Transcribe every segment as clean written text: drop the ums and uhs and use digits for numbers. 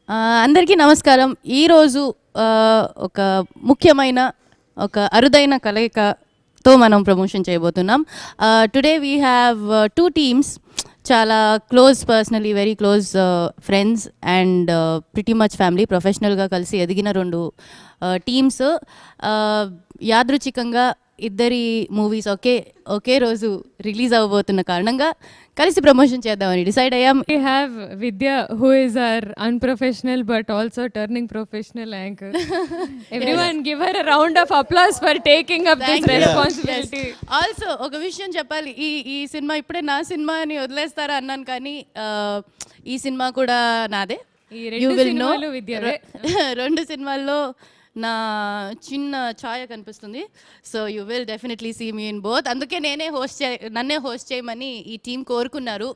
అందరికీ నమస్కారం. ఈరోజు ఒక ముఖ్యమైన ఒక అరుదైన కలయికతో మనం ప్రమోషన్ చేయబోతున్నాం. టుడే వీ హ్యావ్ 2 టీమ్స్, చాలా close, personally very close friends and pretty much family. ప్రొఫెషనల్గా కలిసి ఎదిగిన 2 టీమ్స్ యాదృచ్ఛికంగా ఇద్దరి మూవీస్ ఒకే రోజు రిలీజ్ అవ్వబోతున్న కారణంగా కలిసి ప్రమోషన్ చేద్దామని డిసైడ్ అయ్యాం. We have Vidya, who is our unprofessional but also turning professional anchor. Everyone give her a round of applause for taking up this responsibility. Also ఒక విషయం చెప్పాలి, ఈ సినిమా ఇప్పుడే నా సినిమా అని వదిలేస్తారా అన్నాను, కానీ ఈ సినిమా కూడా నాదే. You will know. 2 సినిమాల్లో నా చిన్న ఛాయ కనిపిస్తుంది. So you will definitely see me in both. అందుకే నన్నే హోస్ట్ చేయమని ఈ టీం కోరుకున్నారు.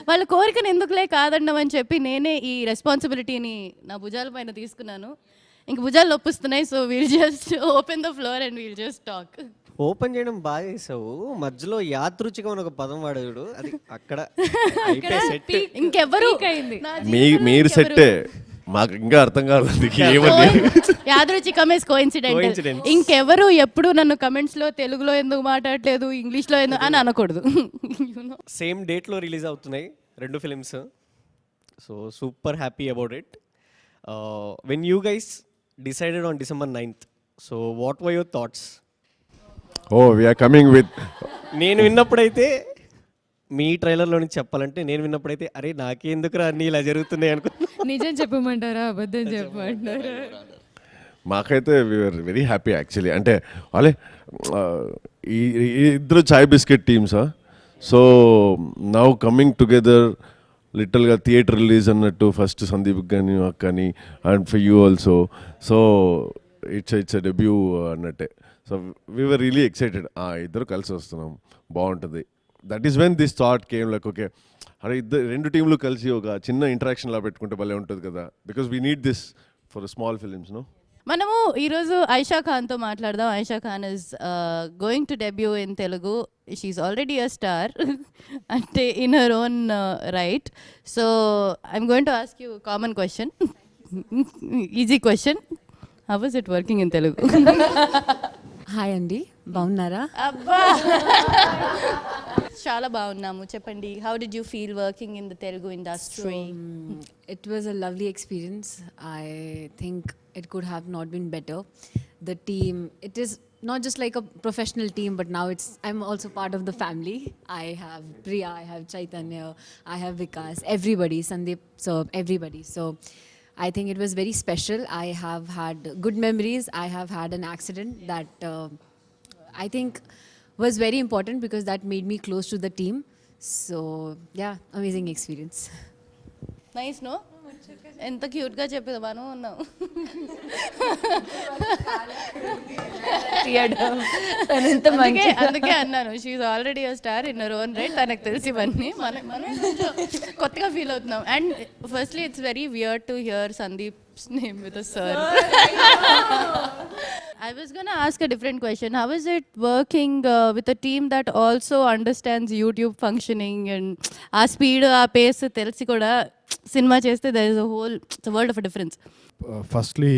వాళ్ళ కోరికను ఎందుకులే కాదండమని చెప్పి నేనే ఈ రెస్పాన్సిబిలిటీని నా భుజాల పైన తీసుకున్నాను. ఇంక భుజాలు నొప్పిస్తున్నాయి. So we'll just open the floor and we'll just talk. Open చేయడం బాగా చేసావు, మధ్యలో యాదృచ్ఛికం అని ఒక పదం వాడాడు, అది అక్కడ ఇంకెవరు మీరు సెట్టే, మాకు ఇంకా అర్థం కాలేదు యాదృచ్ఛికం ఇస్ కోఇన్సిడెంటల్. ఇంకెవరు ఎప్పుడు నన్ను కమెంట్స్ లో తెలుగులో ఎందుకు మాట్లాడలేదు, ఇంగ్లీష్ లో ఎందుకు అని అనకూడదు. సేమ్ డేట్ లో రిలీజ్ అవుతున్నాయి 2 films. So super happy about it. When you guys decided on December 9th, so what were your thoughts? We're coming with నేను విన్నప్పుడైతే, మీ ట్రైలర్లో నుంచి చెప్పాలంటే, నేను విన్నప్పుడైతే అరే నాకెందుకురా అన్నీ ఇలా జరుగుతున్నాయి అనుకో. నిజం చెప్పమంటారా, అబద్ధం చెప్పమంటారా? మాకైతే వీఆర్ వెరీ హ్యాపీ యాక్చువల్లీ. అంటే వాళ్ళే ఈ ఇద్దరు చాయ్ బిస్కెట్ టీమ్సా. సో నౌ కమింగ్ టుగెదర్ లిటిల్గా థియేటర్ రిలీజ్ అన్నట్టు, ఫస్ట్ సందీప్ కానీ మాకు కానీ and for you also. So it's a debut అన్నట్టే. So we're really excited. ఇద్దరు కలిసి వస్తున్నాం, బాగుంటుంది. That is when this thought came, like okay అరే 2 టీంలు కలిసి ఒక చిన్న ఇంటరాక్షన్ లా పెట్టుకుంటే భలే ఉంటుంది కదా, because we need this for small films. No, మనము ఈరోజు ఐషా ఖాన్తో మాట్లాడదాం. Aisha Khan is going to debut in Telugu. She's already a star అంటే in her own right. So I'm going to ask you common question, easy question. How was it working in Telugu? Hi అండి, బాగున్నారా? అబ్బా, చాలా బాగున్నాము. చెప్పండి, how did you feel working in the Telugu industry? It was a lovely experience. I think it could have not been better. The team, it is not just like a professional team, but now I'm also part of the family. I have Priya, I have Chaitanya, I have Vikas, everybody, Sandeep, so everybody. So I think it was very special. I have had good memories. I have had an accident that I think was very important because that made me close to the team. So yeah, amazing experience. Nice. No, ఎంత క్యూట్గా చెప్పేదాను ఉన్నావు. అందుకే అన్నాను, she's already a star in her own right. తనకు తెలిసి ఇవన్నీ మనం కొత్తగా ఫీల్ అవుతున్నాం. And firstly it's very weird to hear Sandeep's name with a sir. I was going to ask a different question. How is it working with a team that also understands YouTube functioning and our speed, our pace telsi kuda cinema cheste there is a whole, it's a world of a difference. Firstly,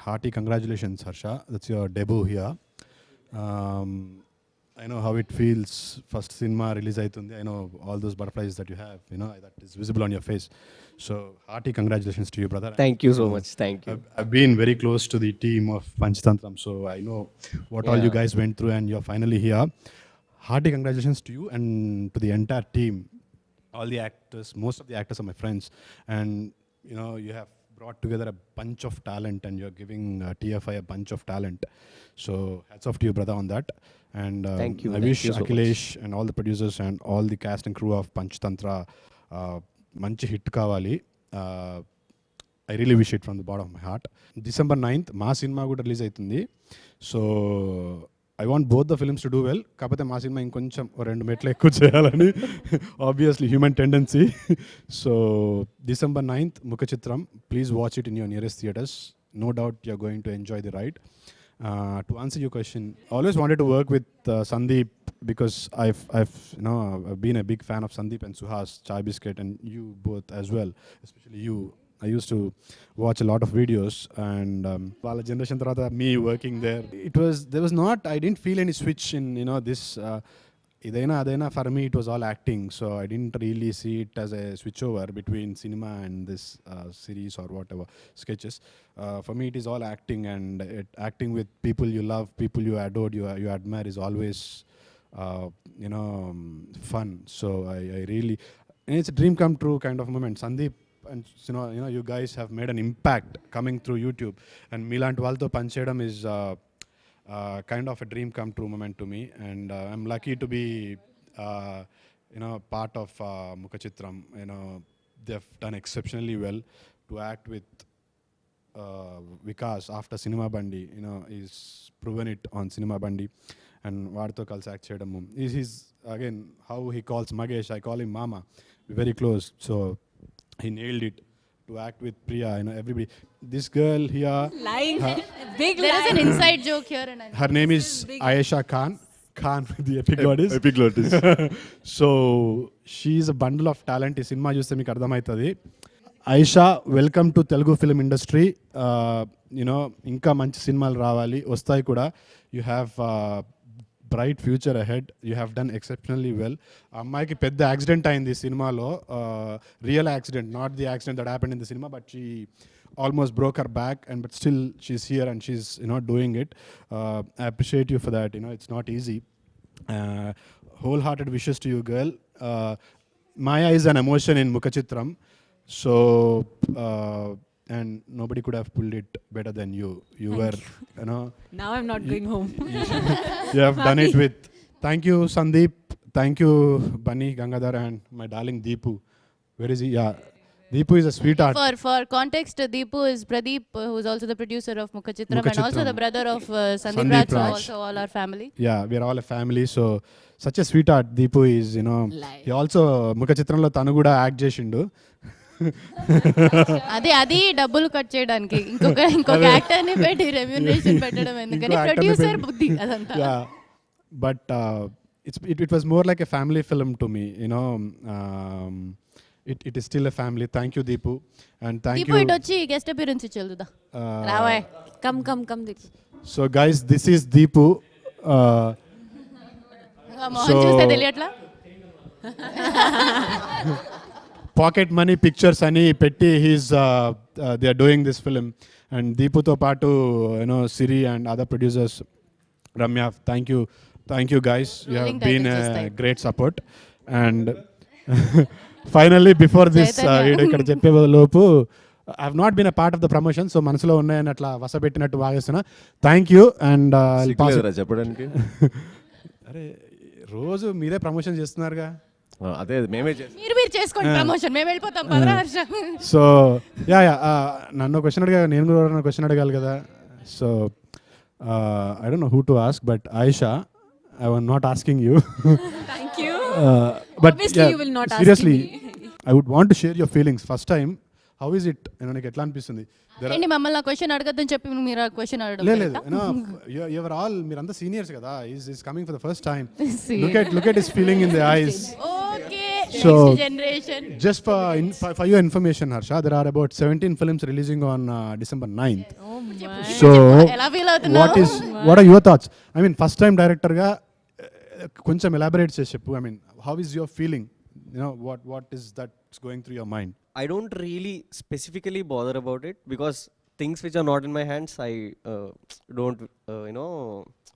hearty congratulations, Harsha. That's your debut here. I know how it feels. First cinema release aitundi. I know all those butterflies that you have, that is visible on your face. So hearty congratulations to you, brother. Thank you so much. Thank you. I've been very close to the team of Panchatantra, so I know what all you guys went through, and you're finally here. Hearty congratulations to you and to the entire team. All the actors, most of the actors are my friends, and you have brought together a bunch of talent, and you're giving TFI a bunch of talent. So hats off to you, brother, on that. And thank you. I wish you so Akhilesh and all the producers and all the cast and crew of Panchatantra manchi hit kavali. I really wish it from the bottom of my heart. December 9th మా cinema కూడా release అవుతుంది. So I want both the films to do well. కాకపోతే మా cinema ఇంకొంచెం 2 మెట్లు ఎక్కువ చేయాలని obviously human tendency. So December 9th Mukhachitram, please watch it in your nearest theatres. No doubt you're going to enjoy the ride. To answer your question, I always wanted to work with Sandeep because I've been a big fan of Sandeep and Suhas, Chai Biscuit, and you both as well, especially you. I used to watch a lot of videos, and వాళ్ళ generation తర్వాత me working there, there was not, I didn't feel any switch in, this ఇదైనా అదైనా, for me it was all acting, so I didn't really see it as a switch over between cinema and this series or whatever sketches. For me it is all acting, and acting with people you love, people you adored, you admire is always fun. So I really, and it's a dream come true kind of moment. Sandeep and you guys have made an impact coming through YouTube, and మీలాంటి వాళ్ళతో పనిచేయడం is kind of a dream come true moment to me, and I'm lucky to be part of Mukhachitram. They've done exceptionally well to act with Vikas after Cinema Bandi. He's proven it on Cinema Bandi, and vaadito kalsi act cheyadamu. He's again, how he calls Magesh, I call him Mama. We're very close, so he nailed it to act with Priya. Everybody. This girl here, Lying. Big There is lie. an inside joke here, and her name is Ayesha Khan. The epiglottis. Epiglottis. So she's a bundle of talent. ఈ cinema చూస్తే మీకు అర్థమవుతుంది. Aisha, welcome to Telugu film industry. ఇంకా మంచి సినిమాలు రావాలి, వస్తాయి కూడా. You have bright future ahead. You have done exceptionally well. అమ్మాయికి పెద్ద యాక్సిడెంట్ అయింది ఈ సినిమాలో, real accident, not the accident that happened in the cinema, but she almost broke her back, but still she's here and she's doing it. I appreciate you for that. It's not easy. Wholehearted wishes to you, girl. Maya is an emotion in Mukhachitram, so and nobody could have pulled it better than you. You were Now I'm not going home. you have done it with. Thank you, Sandeep. Thank you, Bunny, Gangadhar, and my darling Deepu. Where is he? Yeah, Deepu is a sweetheart. for context, Deepu is Pradeep, who's also the producer of Mukhachitram, and also the brother of Sandeep Raj, so also all our family. Yeah, we are all a family, so such a sweetheart. Deepu is, Lie. he also Mukhachitramlo tanu kuda act చేసిండు. అది డబ్బులు cut చేయడానికి ఇంకొక actor ని పెట్టి remuneration పెట్టడం ఎందుకని, ఇంకో actor ని ప్రొడ్యూసర్ పెట్టి- బుద్ధి అదంతా. Yeah, but it was more like a family film to me. It is still a family. Thank you, Deepu, and thank Deepu you. ఇటు వచ్చి గెస్ట్ అపియరెన్స్ ఇచ్చేదా Uh, రావాయ్. Come, Deepu. So guys, this is Deepu. Mohan చూస్తే తెలియట్లా. Pocket money pictures ani petti they are doing this film, and Deepu to paatu Siri and other producers, Ramya, thank you guys. You have Rolling been titles a వస్తాయి. great support, and finally before this Chaitanya. ఇక్కడ చెప్పే లోపు I have not been a part of the promotion, so మనసులో ఉన్నాయని అట్లా వసపెట్టినట్టు వాగేస్తున్నా. Thank you, and సిగ్గులేదురా చెప్పడానికి. అరే రోజు మీరే ప్రమోషన్ చేస్తున్నారుగా. అదే మేమే చేస్తాం. మీరు చేసుకోండి ప్రమోషన్, మేము వెళ్ళిపోతాం. పదరా హర్ష. సో యా నన్ను క్వశ్చన్ అడగా, నేను కూడా క్వశ్చన్ అడగాలి కదా. So I don't know who to ask, but Ayesha, I am not asking you. Thank you. But Obviously you will not ask seriously me. I would want to share your feelings. First time, how is it? నీకు ఎట్లా అనిపిస్తుంది? ఏంటి మమ్మల్ని ఆ question అడగద్దని చెప్పి మీరు ఆ question అడగడం లేదు, యువర్ ఆల్, మీరంతా సీనియర్స్ కదా. Is coming for the first time. Look at his feeling in the ice. Okay, So, next generation. Just for your information, Harsha, there are about 17 films releasing on December 9th. So, ఎలా feel అవుతున్నావు? what are your thoughts? I mean, first time director ga కొంచెం elaborate చేసి చెప్పు. I mean, how is your feeling? What is that's going through your mind? I don't really specifically bother about it, because things which are not in my hands, I don't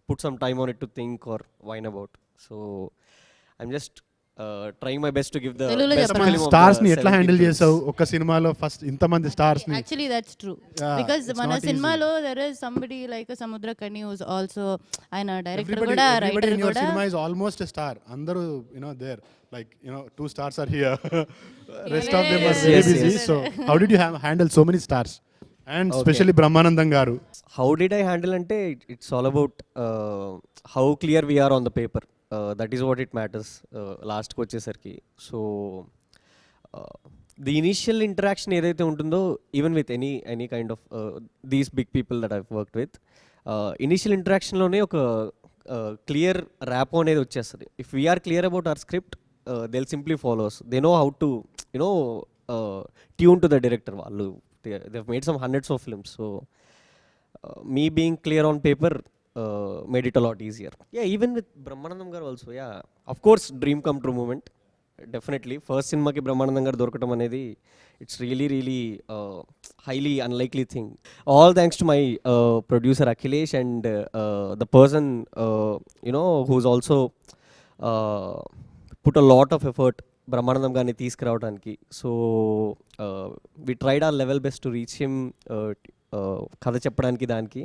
put some time on it to think or whine about. So I'm just trying my best to give the తెలుగులో best చెప్పండి. film of stars the ని ఎట్లా 17 handle films. చేసావు ఒక సినిమాలో? First ఇంతమంది stars ని. Actually, that's true. Yeah, Because it's మన not easy. సినిమాలో there is somebody like Samudrakani who's also ఆయన డైరెక్టర్ Everybody కూడా, in రైటర్ your కూడా. cinema is almost a star. అందరూ there, like 2 stars are here. Rest of them are Yes, very yes, busy. yes. So how did you handle so many stars, and especially Brahmanandam garu? How did I handle ante? It's all about how clear we are on the paper. That is what it matters last కి వచ్చేసరికి. So the initial interaction ఏదైతే ఉంటుందో, even with any kind of these big people that I've worked with, initial ఇంటరాక్షన్లోనే ఒక clear rapport అనేది వచ్చేస్తుంది. If we're clear about our script, they will simply follows. They know how to tune to the director. వాళ్ళు they've made some hundreds of films, so me being clear on paper made it a lot easier. Yeah, even with Brahmanandam garu also, yeah, of course, dream come true moment. Definitely first సినిమాకి బ్రహ్మానందం గారు దొరకటం అనేది it's really highly unlikely thing. All thanks to my producer Akhilesh and the person who's also put a lot of effort Brahmanandam గారిని తీసుకురావడానికి. So we tried our level best to reach him, కథ చెప్పడానికి దానికి.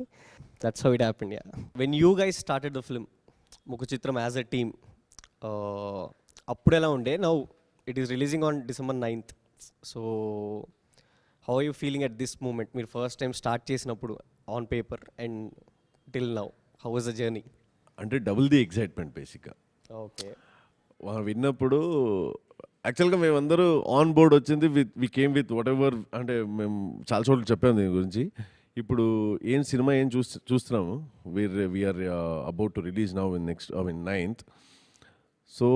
That's how it happened. Yeah, when you guys started the film Mukhachitram as a team, అప్పుడు ఎలా ఉండే? Now it is releasing on December 9th. So how are you feeling at this moment? మీరు first time start చేసినప్పుడు on paper and till now, how was the journey? అంటే double the excitement బేసిక్గా. Okay, విన్నప్పుడు యాక్చువల్గా మేమందరూ on board వచ్చింది we came with whatever. అంటే మేము చాలా చోట్ల చెప్పాము దీని గురించి. ఇప్పుడు ఏం సినిమా ఏం చూస్తున్నాము, we're about to release now in next 9th. సో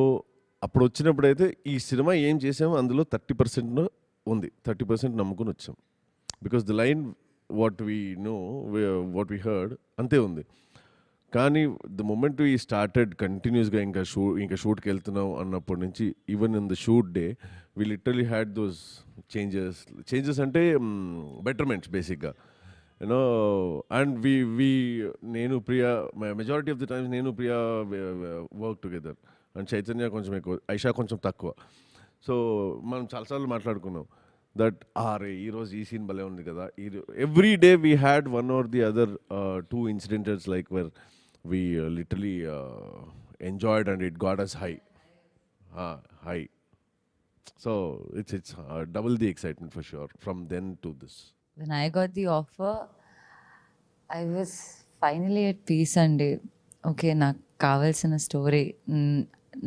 అప్పుడు వచ్చినప్పుడైతే ఈ సినిమా ఏం చేసామో అందులో 30% ఉంది, 30% నమ్ముకుని వచ్చాం. Because the line what we know, what we heard అంతే ఉంది. కానీ ద మూమెంట్ వీ స్టార్టెడ్ కంటిన్యూస్గా ఇంకా షూట్కి వెళ్తున్నాం అన్నప్పటి నుంచి, even in the shoot day we literally had those changes అంటే బెటర్మెంట్స్ బేసిక్గా, యూనో. అండ్ నేను Priya majority of the times నేను Priya work together. And Chaitanya కొంచెం ఎక్కువ, ఐషా కొంచెం తక్కువ. సో మనం చాలాసార్లు మాట్లాడుకున్నాం దట్ ఈరోజు ఈ సీన్ భలే ఉంది కదా. Every day we had one or the other 2 incidents like where we literally enjoyed and it got us high. So it's double the excitement for sure from then to this. When I got the offer, I was finally at peace అండి. Okay, నాకు కావాల్సిన story,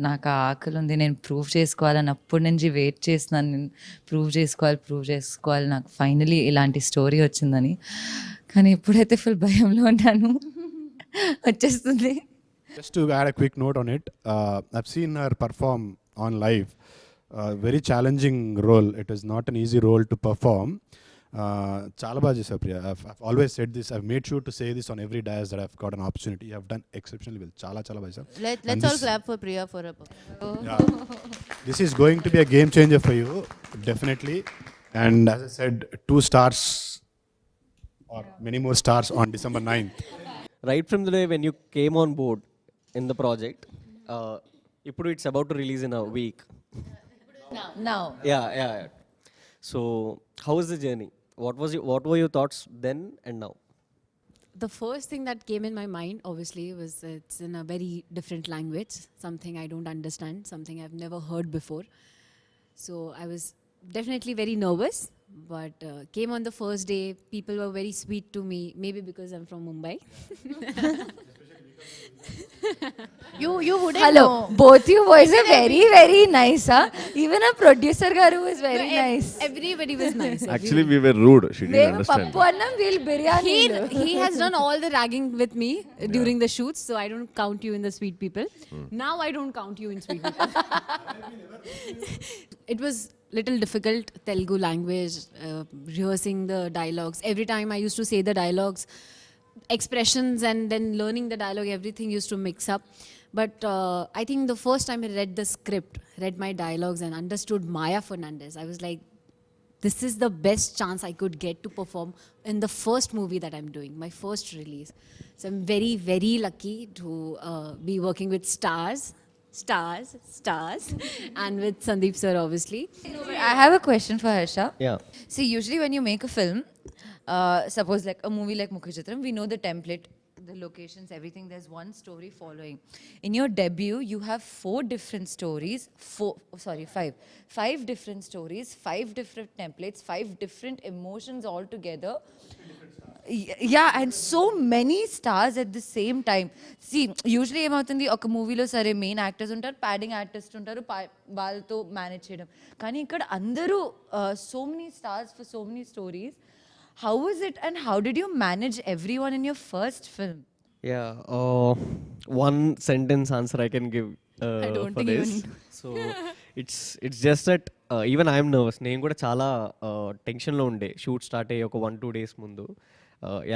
నాకు ఆ ఆకలి ఉంది, నేను prove చేసుకోవాలని అప్పటి నుంచి వెయిట్ చేస్తున్నాను. నేను ప్రూవ్ చేసుకోవాలి, నాకు ఫైనలీ ఇలాంటి స్టోరీ వచ్చిందని. కానీ ఇప్పుడైతే ఫుల్ భయంలో ఉన్నాను, వచ్చేస్తుంది. Just to add a quick note on it, I've seen her perform on live. Very challenging role. It is not an easy role to perform. Chala baga chesavu Priya. I've always said this. I've made sure to say this on every dais that I've got an opportunity. You have done exceptionally well. Chala baga chesavu. Let's all clap for Priya for her. Yeah. This is going to be a game changer for you, definitely. And as I said, 2 stars or many more stars on December 9th. Right from the day when you came on board in the project, ఇప్పుడు it's about to release in a week. Now. Yeah. So how was the journey? What were your thoughts then and now? The first thing that came in my mind, obviously, was it's in a very different language, something I don't understand, something I've never heard before. So I was definitely very nervous, but came on the first day. People were very sweet to me, maybe because I'm from Mumbai. You wouldn't Hello, know. both you boys are very, very nice. Even a producer garu is very nice. Everybody was nice. Actually we were rude, she didn't మేము understand. పప్పు అన్నం, వీళ్ళు biryani. He has done all the ragging with me during the shoots, so I don't count you in the sweet people. Now I don't count you in sweet people. It was little difficult, Telugu language, rehearsing the dialogues. Every time I used to say the dialogues, expressions, and then learning the dialogue, everything used to mix up. But I think the first time I read the script, read my dialogues and understood Maya Fernandez, I was like, this is the best chance I could get to perform in the first movie that I'm doing, my first release. So I'm very, very lucky to be working with stars, and with Sandeep sir, obviously. I have a question for Harsha. Yeah. See, usually when you make a film, suppose like a movie like Mukhachitram, we know the template, the locations, everything. There's one story following. In your debut, you have 5 different stories. 5 different stories, 5 different templates, 5 different emotions all together. Yeah, and so many stars at the same time. See, usually ఏమవుతుంది, ఒక మూవీలో సరే main actors ఉంటారు, padding artist ఉంటారు, వాళ్ళతో manage చేయడం. కానీ ఇక్కడ అందరూ so many stars for so many stories. How was it and how did you manage everyone in your first film? Yeah, one sentence answer I can give I don't for think this. even- So it's just that even I'm nervous. నేను కూడా చాలా టెన్షన్లో ఉండే shoot start అయ్యి ఒక 1-2 days ముందు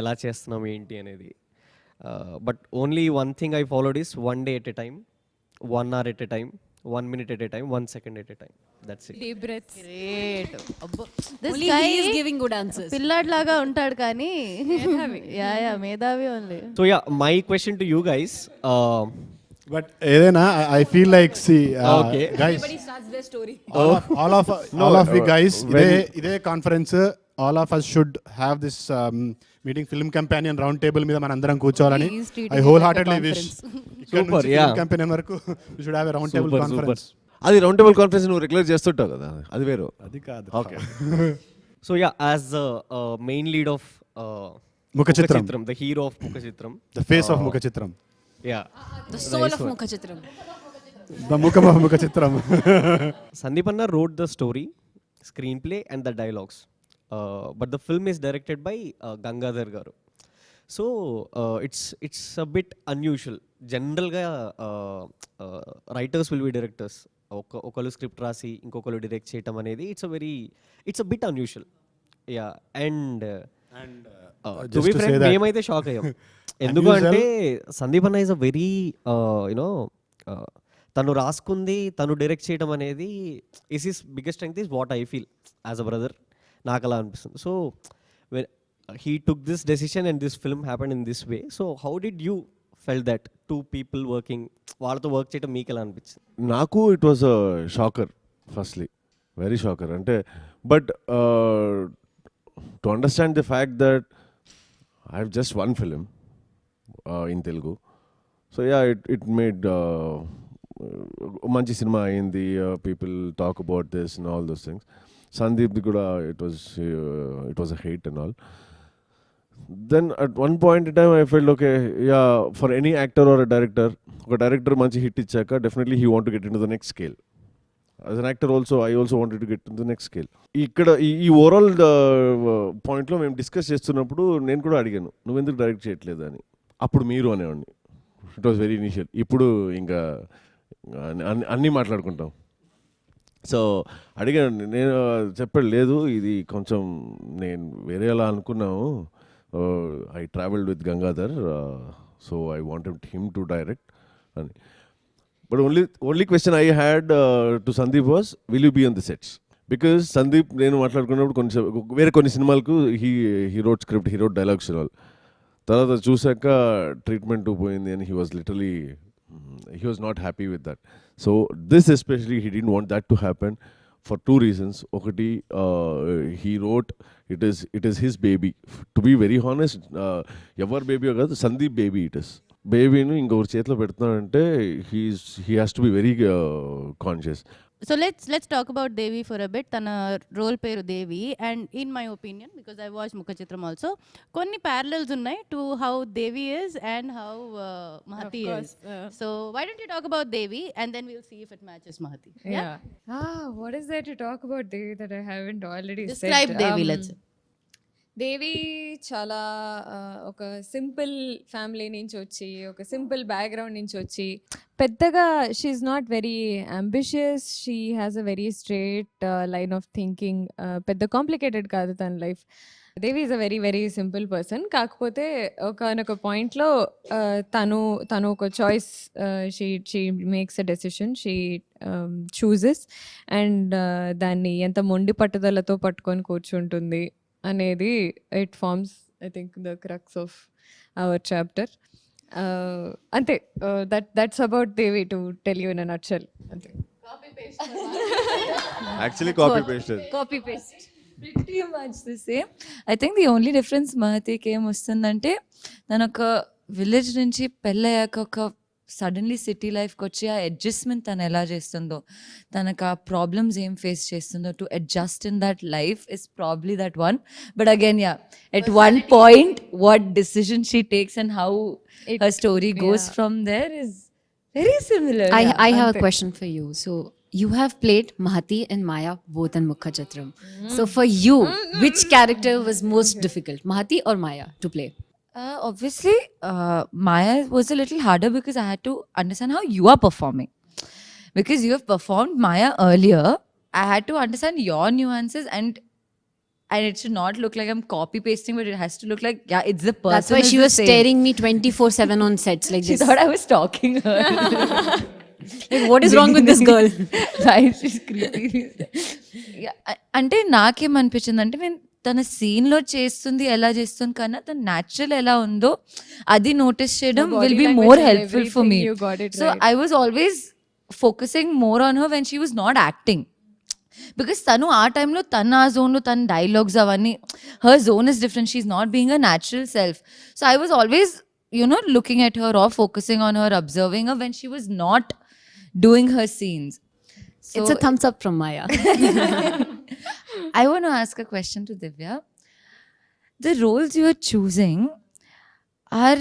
ఎలా చేస్తున్నాం ఏంటి అనేది. But only one thing I followed is 1 day at a time, 1 hour at a time, 1 minute at a time, 1 second at a time. That's it. Deep breaths. Great. అబ్బో, this Only guy he is giving good answers. పిల్లాడిలాగా ఉంటాడు కానీ yeah మేధావి only. So yeah, my question to you guys. But ఏదైనా I feel like see Okay. Guys Everybody starts their story. all of we guys ఇదే conference all of us should have this meeting film companion round table మీద మన అందరం కూర్చోవాలని He is treating I it wholeheartedly like a wish. Super, yeah. Film companion వరకు we should have a round table Super, conference. అది round table conference నువ్వు regular చేస్తుంటావు కదా, అది వేరు. అది కాదు. Okay. So yeah, as the main lead of Mukhachitram. the hero of Mukhachitram. The face of Mukhachitram. Yeah. The soul of Mukhachitram. The mukham of Mukhachitram. Sandeepanna wrote the story, screenplay and the dialogues. But the film is directed by Gangadhar garu. So it's a bit unusual. Generally writers will be directors. ఒకళ్ళు script రాసి ఇంకొకరు direct చేయటం అనేది it's a bit unusual. Yeah and to be frank మేమైతే shock అయ్యాం. ఎందుకు అంటే సందీప్ అన్న ఈజ్ అ వెరీ యునో తను రాసుకుంది తను డైరెక్ట్ చేయడం అనేది is his biggest strength is what I feel as a brother. నాకు అలా అనిపిస్తుంది. So he took this decision and this film happened in this way. So how did you felt that two people working వాళ్ళతో work చేయడం మీకు ఎలా అనిపించింది? నాకు it was a shocker, firstly very shocker. అంటే but to understand the fact that I have just one film in Telugu. So yeah it made మంచి cinema అయింది, people talk about this and all those things. సందీప్ది కూడా it was a hate and all. Then at one point in time I felt okay, yeah, for any actor or a director manchi hit ichchaka definitely he want to get into the next scale. As an actor also I also wanted to get into the next scale. Ikkada ee overall point lo mem discuss chestunnappudu nenu kuda adiganu nu enduku direct cheyatledu ani. Appudu meeru anevandi. It was very initial. Ippudu inga anni maatladukuntam. So అడిగాను, నేను చెప్పాడు లేదు ఇది కొంచెం నేను వేరేలా అనుకున్నాను. I travelled with Gangadhar, so I wanted him to direct. But only question I had to Sandeep was, will you be on the sets? Because Sandeep, నేను మాట్లాడుకున్నప్పుడు వేరే కొన్ని సినిమాలకు he wrote script, he wrote dialogues and all. తర్వాత చూసాక treatment పోయింది అని he was literally, he was not happy with that. So this especially he didn't want that to happen. For two reasons. Okati, he wrote, it is his baby. To be very honest, ever baby agadu Sandeep baby it is. Baby nu inga or chetlo pedtunante he has to be very conscious. So let's talk about Devi for a bit. Tana role పేరు Devi, and in my opinion, because I watched Mukhachitram also, కొన్ని parallels ఉన్నాయి to how Devi is and how Mahati is. So why don't you talk about Devi and then we'll see if it matches Mahati. Yeah. What is there to talk about Devi that I haven't already said? Describe Devi, let's say. దేవి చాలా ఒక simple family నుంచి వచ్చి, ఒక simple background నుంచి వచ్చి, పెద్దగా she's not very ambitious. She has a very straight line of thinking. పెద్ద complicated కాదు తన life. Devi is a very very simple person. కాకపోతే ఒకనొక పాయింట్లో తను ఒక choice, she makes a decision, she chooses, and దాన్ని ఎంత మొండి పట్టుదలతో పట్టుకొని కూర్చుంటుంది అనేది it forms I think the crux of our chapter. అంతే, that's about Devi to tell you in a nutshell. అంతే. Actually copy pasted. Copy paste. Pretty much the same. I think the only difference Mahatiకి ఏం వస్తుందంటే, తను ఒక village నుంచి పెళ్ళయ్యాక ఒక suddenly city లైఫ్కి వచ్చి ఆ అడ్జస్ట్మెంట్ తను ఎలా చేస్తుందో, తనకు ఆ ప్రాబ్లమ్స్ ఏం ఫేస్ చేస్తుందో, to adjust in that life is probably that one. But again yeah, at one point what decision she takes and how her story goes from there is very similar. I have a question for you. So you have played Mahati and Maya both in Mukhachitram. So for you, which character was most difficult, Mahati or Maya, to play? Obviously, Maya was a little harder because I had to understand how you are performing. Because you have performed Maya earlier I had to understand your nuances, and it should not look like I'm copy pasting, but it has to look like, yeah, it's the person. That's why is she the was same. staring me 24/7 on sets like She this. thought I was stalking her. Like, what is wrong with this girl? Right, she's creepy. Yeah, అంటే నాకేమనిపించింది అంటే నేను తన సీన్లో చేస్తుంది ఎలా చేస్తుంది కన్నా తన న్యాచురల్ ఎలా ఉందో అది నోటీస్ చేయడం body will be language more and helpful for me. everything, you got it so right. I was always focusing more on her when she was not acting. Because తను ఆ టైంలో తన ఆ జోన్లో తన డైలాగ్స్ అవన్నీ her zone is different, she's not being a natural self. So I was always looking at her or focusing on her, observing her when she was not doing her scenes. So It's a thumbs up from Maya. I want to ask a question to Divya. The roles you are choosing are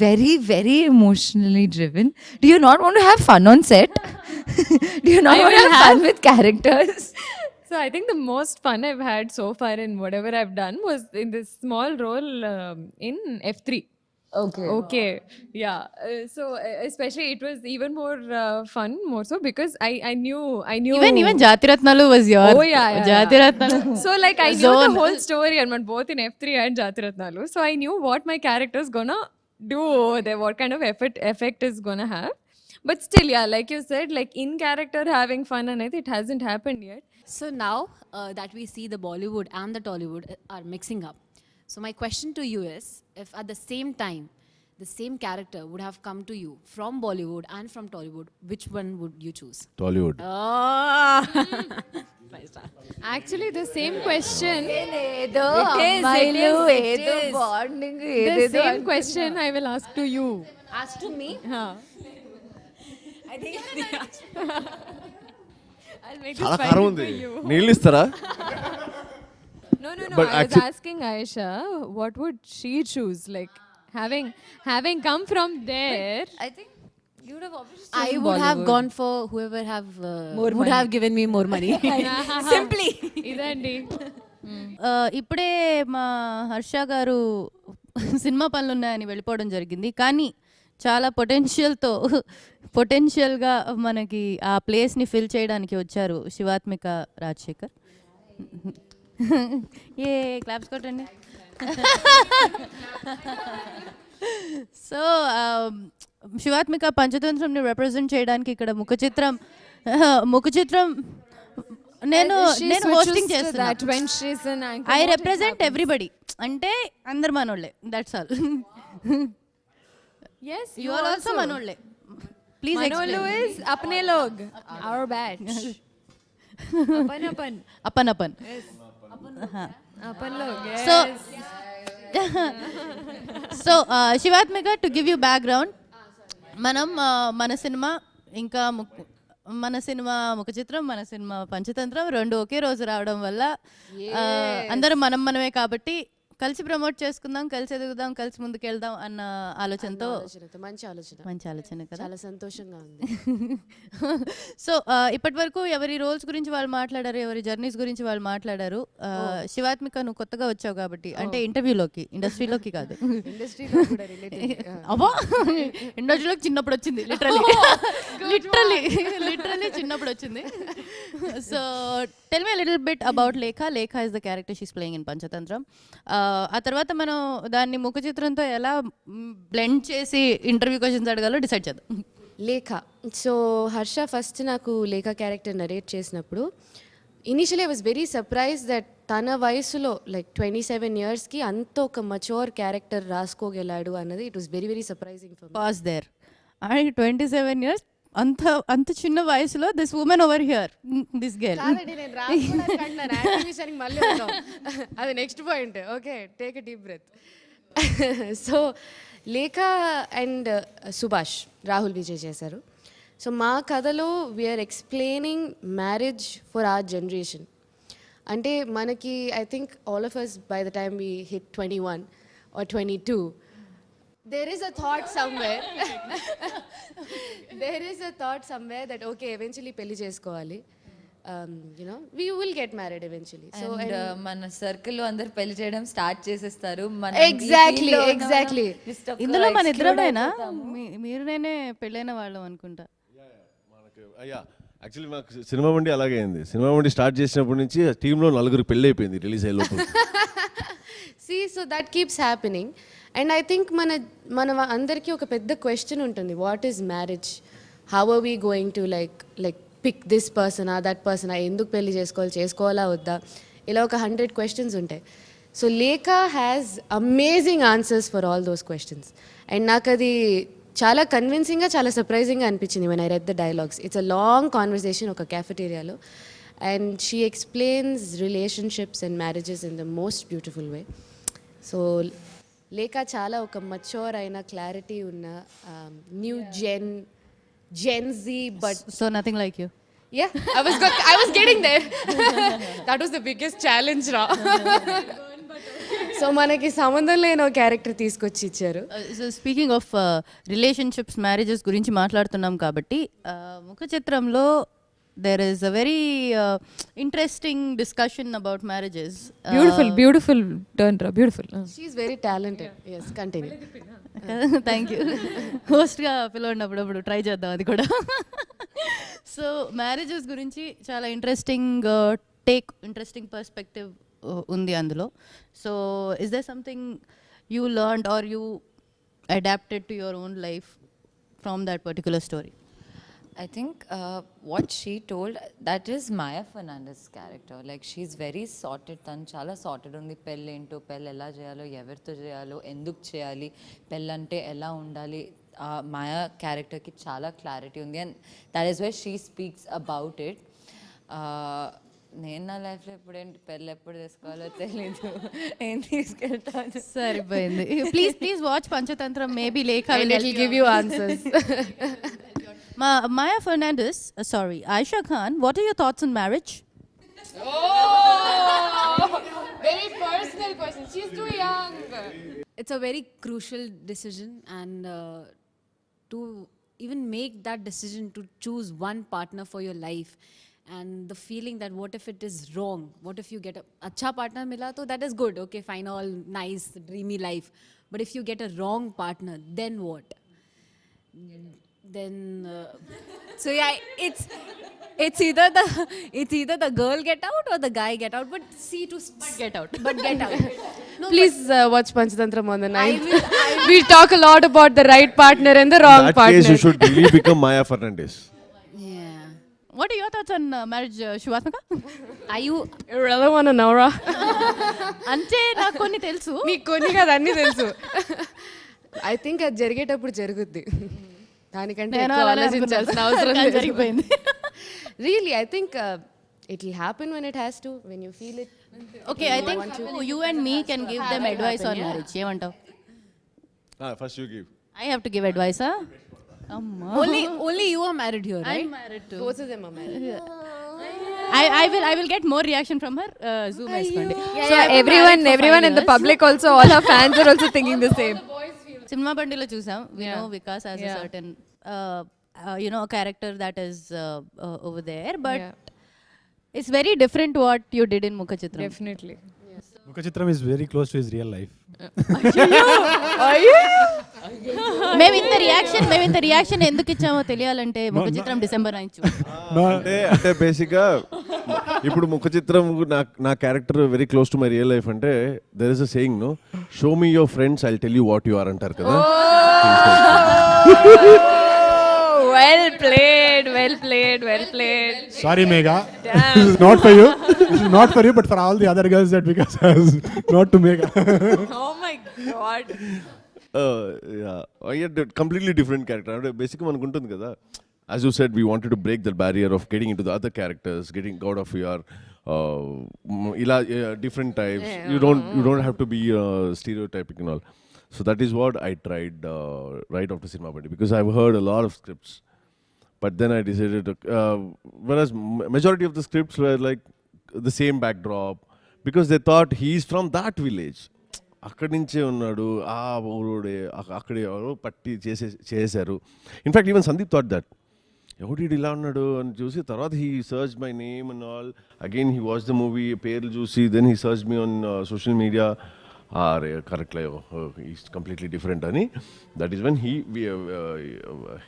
very, very emotionally driven. Do you not want to have fun on set? Do you not want to have fun with characters? So I think the most fun I've had so far in whatever I've done was in this small role in F3. Okay. Yeah. Especially it was even more fun, more so because I knew. Even Jatiratnalu was your. Oh yeah. Jatiratnalu. So like I knew Zone. the whole story and both in F3 and Jatiratnalu. So I knew what my character's gonna do over there, what kind of effect is gonna have. But still, yeah, like you said, like in character having fun and it hasn't happened yet. So now that we see the Bollywood and the Tollywood are mixing up. So my question to you is, if at the same time, the same character would have come to you from Bollywood and from Tollywood, which one would you choose? Tollywood. Oh. Actually, the same question. ఏదో is, అమ్మాయిలు it ఏదో is. Bonding The ఏదేదో same question I will ask to you. Ask to me. Huh. I'll make this చాలా fun కారం for ఉంది, you. నీళ్ళు ఇస్తారా? No. But I was asking Aisha, what would she choose? Like having come from there. I think you would have obviously I chosen would have Bollywood. gone for whoever More would money. have given me more money. Simply. ఇదండి. ఇప్పుడే మా హర్ష గారు cinema పనులు ఉన్నాయని వెళ్ళిపోవడం జరిగింది. కానీ చాలా పొటెన్షియల్గా మనకి ఆ ప్లేస్ని ఫిల్ చేయడానికి వచ్చారు శివాత్మిక రాజశేఖర్. ఏ క్లాప్స్ కొట్టండి. సో శివాత్మిక పంచతంత్రంని రిప్రజెంట్ చేయడానికి ఇక్కడ ముఖచిత్రం నేను హోస్టింగ్ చేస్తున్నాను. When she's an anchor, I what represent happens? Everybody, అంటే అందరు మనోళ్ళే, that's all. Yes, you are also మనోళ్ళే. Please Manolu is apne log, our batch. Apan. అపన్ Apan log. Yes. So Shivathmika, to give you background, మనం మన cinema ముఖచిత్రం, మన cinema Panchatantram రెండు ఒకే రోజు రావడం వల్ల అందరం మనమే కాబట్టి కలిసి ప్రమోట్ చేసుకుందాం, కలిసి ఎదుగుదాం, కలిసి ముందుకెళ్దాం అన్న ఆలోచనతో. మంచి ఆలోచన కదా, చాలా సంతోషంగా ఉంది. సో ఇప్పటి వరకు ఎవరి రోల్స్ గురించి వాళ్ళు మాట్లాడారు, ఎవరి జర్నీస్ గురించి వాళ్ళు మాట్లాడారు. శివాత్మిక, నువ్వు కొత్తగా వచ్చావు కాబట్టి, అంటే ఇంటర్వ్యూలోకి, ఇండస్ట్రీలోకి కాదు, అబ్బా ఇండస్ట్రీలోకి చిన్నప్పుడు వచ్చింది, లిటరలీ చిన్నప్పుడు వచ్చింది. So tell me a little bit about Lekha. Lekha is the character she's playing in Panchatantra. ఆ తర్వాత మనం దాన్ని ముఖ చిత్రంతో ఎలా బ్లెండ్ చేసి ఇంటర్వ్యూ క్వశ్చన్స్ అడగాలో డిసైడ్ చేద్దాం. లేఖ. సో హర్ష ఫస్ట్ నాకు లేఖ క్యారెక్టర్ నరేట్ చేసినప్పుడు initially I was very surprise that తన వయసులో లైక్ 27 yearsకి అంత ఒక మచ్యూర్ క్యారెక్టర్ రాసుకోగలాడు అన్నది. It was very very surprising for me. Pause there. And 27 years, అంత చిన్న వయసులో this woman over here, this girl. మళ్ళీ అది next point. Okay, take a deep breath. So Lekha and Subhash, Rahul Vijay చేశారు. సో మా కథలో we're explaining marriage for our generation. అంటే మనకి I think all of us by the time we hit 21 or 22, there is a thought somewhere that okay, eventually పెళ్లి చేసుకోవాలి, we will get married eventually. So మన circle లో అందరు పెళ్లి చేయడం start చేసేస్తారు. exactly ఇందులో మన ఇద్దరమేనా, మీరు నేనే పెళ్ళైన వాళ్ళం అనుకుంటా. యాక్చువల్లీ మాకు సినిమా బండి అలాగే అయింది. సినిమా బండి స్టార్ట్ చేసినప్పటి నుంచి టీంలో 4 పెళ్ళి అయిపోయింది రిలీజ్ అయ్యే లోపు. See, so that keeps happening. And I think మన అందరికీ ఒక పెద్ద క్వశ్చన్ ఉంటుంది, what is marriage, how are we going to like pick this person that person, ఎందుకు పెళ్లి చేసుకోవాలా వద్దా, ఇలా ఒక 100 క్వశ్చన్స్ ఉంటాయి. సో లేఖ has amazing answers for all those questions. And నాకు అది చాలా కన్విన్సింగ్గా, చాలా సర్ప్రైజింగ్గా అనిపించింది when I read the dialogues. It's a long conversation ఒక క్యాఫెటేరియాలో, and she explains relationships and marriages in the most beautiful way. So Lekha చాలా ఒక మచ్యూర్ అయిన, క్లారిటీ ఉన్న, new gen Z, but so nothing like you. yeah, I was getting there. That was the biggest challenge ra. So మనకి సంబంధం లేని ఒక character తీసుకొచ్చి ఇచ్చారు. So speaking of relationships, marriages గురించి మాట్లాడుతున్నాం కాబట్టి ముఖ చిత్రంలో there is a very interesting discussion about marriages. Beautiful turn ra, beautiful. She is very talented. Yes, continue. Thank you. హోస్ట్గా పిలవండి, అప్పుడప్పుడు ట్రై చేద్దాం అది కూడా. సో మ్యారేజెస్ గురించి చాలా ఇంట్రెస్టింగ్ పర్స్పెక్టివ్ ఉంది అందులో. So is there something you learned or you adapted to your own life from that particular story? I think what she told, that is Maya Fernandez's character. Like, she's very sorted. Tanu chala sorted undi. Pelli into pelli ela cheyalo, evartho cheyalo, enduk cheyali, pellante ela undali. Maya character ki chala clarity undi, and that is why she speaks about it. నేను నా లైఫ్లో ఎప్పుడేంటి పెళ్ళి ఎప్పుడు తీసుకోవాలో తెలీదు, ఏం తీసుకెళ్తాను. సరిపోయింది. Please watch Panchatantram. Maybe Lekha will give you answers. Maya Fernandez, sorry, Aisha Khan, what are your thoughts on marriage? Oh, very personal question. She's too young. It's a very crucial decision, and to even make that decision to choose one partner for your life, and the feeling that what if it is wrong, what if you get a acha partner mila, so that is good, okay, fine, all nice, dreamy life, but if you get a wrong partner, then what? Then so yeah, it's either the girl get out or the guy get out, but get out. No, Please watch Panchatantra on the 9th. We'll talk a lot about the right partner and the wrong That partner. case you should really become Maya Fernandez. yeah, What are your thoughts on marriage, Shivasmaka? are you You really want to know, ra? అంటే నాకు కొన్ని తెలుసు. నీకు కొన్ని కాదు, అన్నీ తెలుసు. I think అది జరిగేటప్పుడు జరుగుద్ది, దానికంటే నేను ఎక్కువ అలానే ఆలోచించాల్సిన అనుకున్నాను. అవసరం కానీ లేదు. జరిగిపోయింది. Really, I think it will happen when it has to, when you feel it. Okay, I think you and me can give them advice on marriage. ఏమంటావు? First you give. I have to give advice, huh? అమ్మా. only you are married here, right? I'm married too. Both of them are married. I will get more reaction from her. Zoom వేసుకోండి. Everyone in the public also, all her fans are also thinking the same. Cinema బండిలో చూసాం. We know Vikas has a certain a character that is over there, but it's very different what you did in Mukhachitram. Definitely. Mukhachitram is very close to his real life. మేము ఇంత reaction ఎందుకు ఇచ్చామో తెలియాలంటే ముఖచిత్రం December 9 అంటే బేసిక్గా ఇప్పుడు ముఖ చిత్రం నా character very close to my real life అంటే there is a saying, no, show me your friends, I tell you what you are అంటారు కదా. Well played. Sorry, Megha. This is not for you. This is not for you, but for all the other girls that Vikas has. Not to Megha. Oh my God. Completely different character. Basically మనకు ఉంటుంది కదా, as you said, we wanted to break the barrier of getting into the other characters, getting out of your different types. You don't have to be stereotypic and all. So that is what I tried right after Cinema Bandi, because I've heard a lot of scripts, but then I decided whereas majority of the scripts were like the same backdrop, because they thought he's from that village, అక్కడి నుంచే ఉన్నాడు, ఆ ఊరుడే, అక్కడే పట్టి చేశారు. In fact even Sandeep thought that, ఎవడు ఇలా ఉన్నాడు అని చూసి తర్వాత he search my name and all, again he watch the movie, పేర్లు చూసి then he search me on social media. Correctly is completely different అని that is when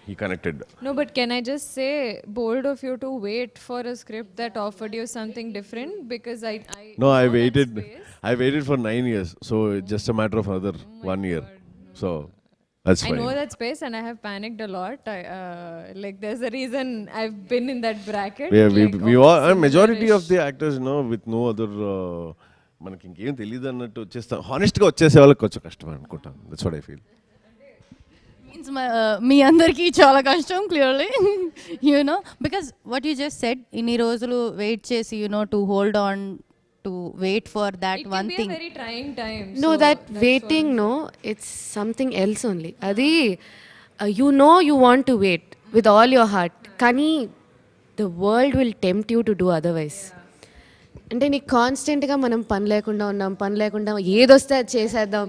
he connected. No, but can I just say, bold of you to wait for a script that offered you something different? Because I No, know that space. I waited for 9 years, so it's just a matter of another 1 year. So that's I fine. know that space and I have panicked a lot. Like there's a reason I've been in that bracket. Yeah, like, we of all, majority of similar-ish. the actors, you know, with no other మనకి ఇంకేం తెలియదు అన్నట్టు వచ్చేస్తాం. హానెస్ట్గా వచ్చేసే వాళ్ళకి కొంచెం కష్టం అనుకుంటాను. That's what I feel. Means మీ అందరికీ చాలా కష్టం clearly you know because what you just said ఇన్ని రోజులు వెయిట్ చేసి you know to hold on to wait for that It one can be a thing. very trying time. No, so that that's waiting, no, it's something else only. Adi, you know you want to wait with all your heart. Kani, the world will tempt you to do otherwise. అంటే నీకు కాన్స్టెంట్గా మనం పని లేకుండా ఏదొస్తే అది చేసేద్దాం.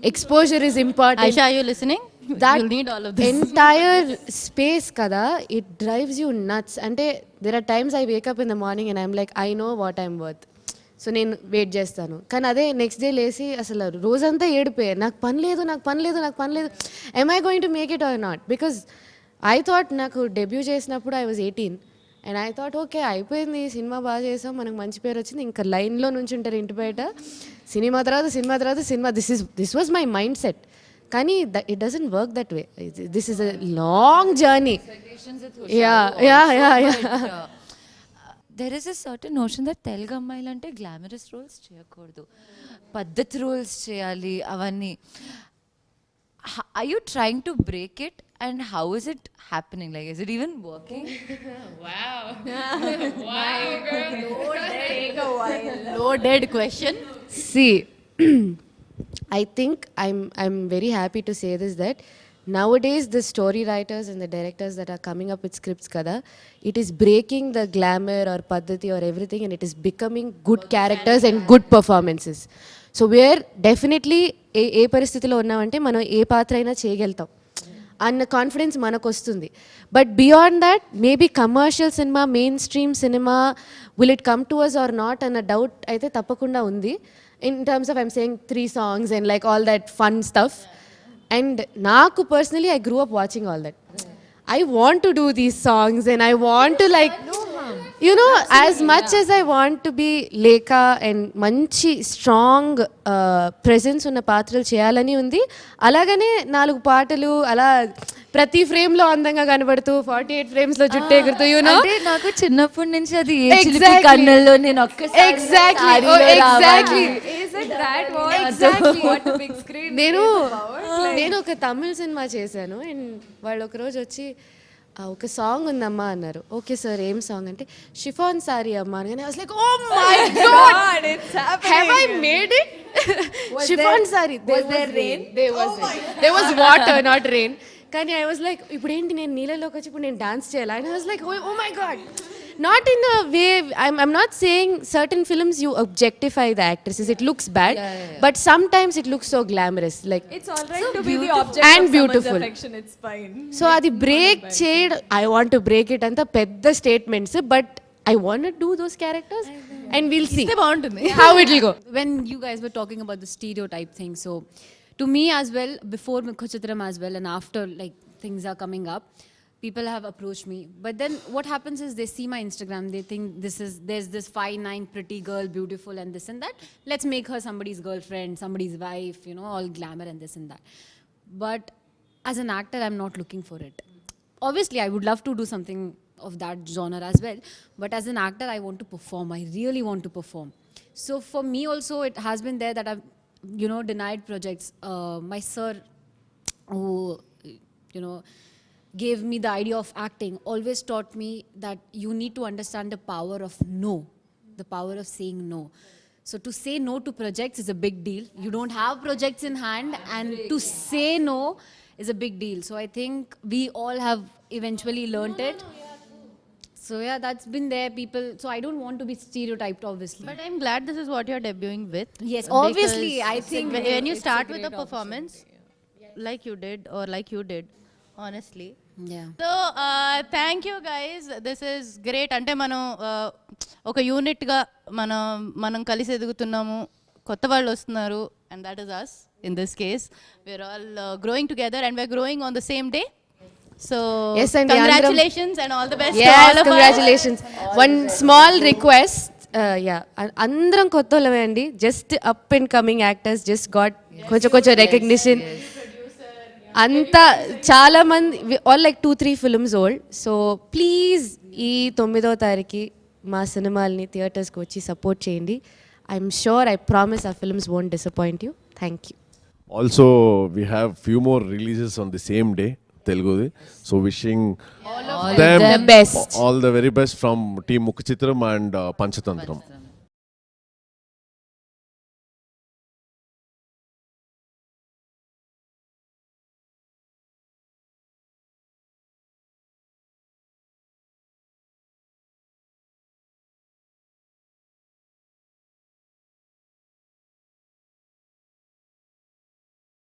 Exposure is important. Aisha you listening That need all of this. entire space kada, it drives you nuts. అంటే there are times I wake up in the morning and I'm like, I know what I'm worth. So నేను wait చేస్తాను. కానీ అదే next day లేసి అసలు రోజంతా ఏడిపోయాను, నాకు పని లేదు. Am I going to make it or not? Because I thought నాకు డెబ్యూ చేసినప్పుడు I was 18 and I thought okay అయిపోయింది, సినిమా బాగా చేసాం, మనకు మంచి పేరు వచ్చింది, ఇంకా లైన్లో నుంచి ఉంటారు ఇంటి బయట, సినిమా తర్వాత this was my mindset. కానీ it doesn't work that way. This is a long journey. Yeah there is a certain notion that Telugu అమ్మాయిలు అంటే గ్లామరస్ రోల్స్ చేయకూడదు, పద్ధతి రోల్స్ చేయాలి అవన్నీ. Are you trying to break it and how is it happening? Like, is it even working? Loaded question. See, I think I'm very happy to say this, that nowadays the story writers and the directors that are coming up with scripts kada, it is breaking the glamour or paddhati or everything and it is becoming good characters and good performances. So we are definitely ఏ పరిస్థితిలో ఉన్నామంటే మనం ఏ పాత్ర అయినా చేయగలుగుతాం అన్న confidence మనకు వస్తుంది. But beyond that maybe commercial cinema, mainstream cinema, will it come to us or not అన్న డౌట్ అయితే తప్పకుండా ఉంది. In terms of I'm saying 3 songs and like all that fun stuff. And నాకు personally I grew up watching all that. I want to do these songs and I want to like, you know, as much as I want to be Lekha and manchi strong presence ఉన్న పాత్రలు చేయాలని ఉంది, అలాగనే 4 పాటలు అలా ప్రతి frame లో అందంగా కనబడుతూ 48 frames లో జుట్టు ఎగురుతూ, యు నో. అంటే నాకు చిన్నప్పటి నుంచి అది ఏ చిలిపి కన్నుల్లో నేను ఒక్కసారి exactly Is it that what a big screen? నేను ఒక తమిళ్ సినిమా చేశాను అండ్ వాళ్ళు ఒకరోజు వచ్చి ఒక సాంగ్ ఉందమ్మా అన్నారు. ఓకే సార్, ఏం సాంగ్ అంటే షిఫాన్ సారీ అమ్మా అని. I was like, oh my god, it's happening. Have I made it? Chiffon sari. Was there rain? There was water, not rain. కానీ ఐ వాజ్ లైక్, ఇప్పుడు ఏంటి నేను నీళ్ళలోకి వచ్చి ఇప్పుడు నేను డాన్స్ చేయాలా? And I was like, oh my god. Not in a way, I'm not saying certain films you objectify the actresses, it looks bad, but sometimes it looks so glamorous, like It's all right to be the object and of beautiful. someone's affection, it's fine. so adi break shade, I want to break it anta pedda statements, but I want to do those characters and we'll see how it will go. When you guys were talking about the stereotype thing, so to me as well, before Mukhachitram as well, and after like things are coming up, people have approached me. But then what happens is they see my Instagram, they think there's this 5'9" pretty girl, beautiful and this and that. Let's make her somebody's girlfriend, somebody's wife, you know, all glamour and this and that. But as an actor, I'm not looking for it. Obviously, I would love to do something of that genre as well. But as an actor, I want to perform. I really want to perform. So for me also, it has been there that I've, you know, denied projects. My sir, who, you know, gave me the idea of acting, always taught me that you need to understand the power of no, the power of saying no. So to say no to projects is a big deal. You don't have projects in hand, and to say no is a big deal. So I think we all have eventually learnt it. So yeah, that's been there, people. So I don't want to be stereotyped, obviously. But I'm glad this is what you're debuting with. Yes, obviously, I Because think when you it's start a with a great performance like you did, or like you did, honestly. yeah. So thank you guys, this is great. అంటే మనం ఒక యూనిట్గా మనం కలిసి ఎదుగుతున్నాము, కొత్త వాళ్ళు వస్తున్నారు and that is us in this case. We're all growing together, and we're growing on the same day. So Yes, and congratulations and all the best to yes, all of us. congratulations. One small request. అందరం కొత్త వాళ్ళమే అండి. Just up and coming actors just got కొంచెం recognition. అంతా చాలా మంది all like 2-3 films old. So please ఈ 9వ తారీఖు మా సినిమాల్ని థియేటర్స్కి వచ్చి సపోర్ట్ చేయండి. I'm sure, I promise our films won't disappoint you. Thank you. Also, we have few more releases on the same day, Telugudi. So wishing them the best. all the very best from Team Mukhachitram and Panchatantra.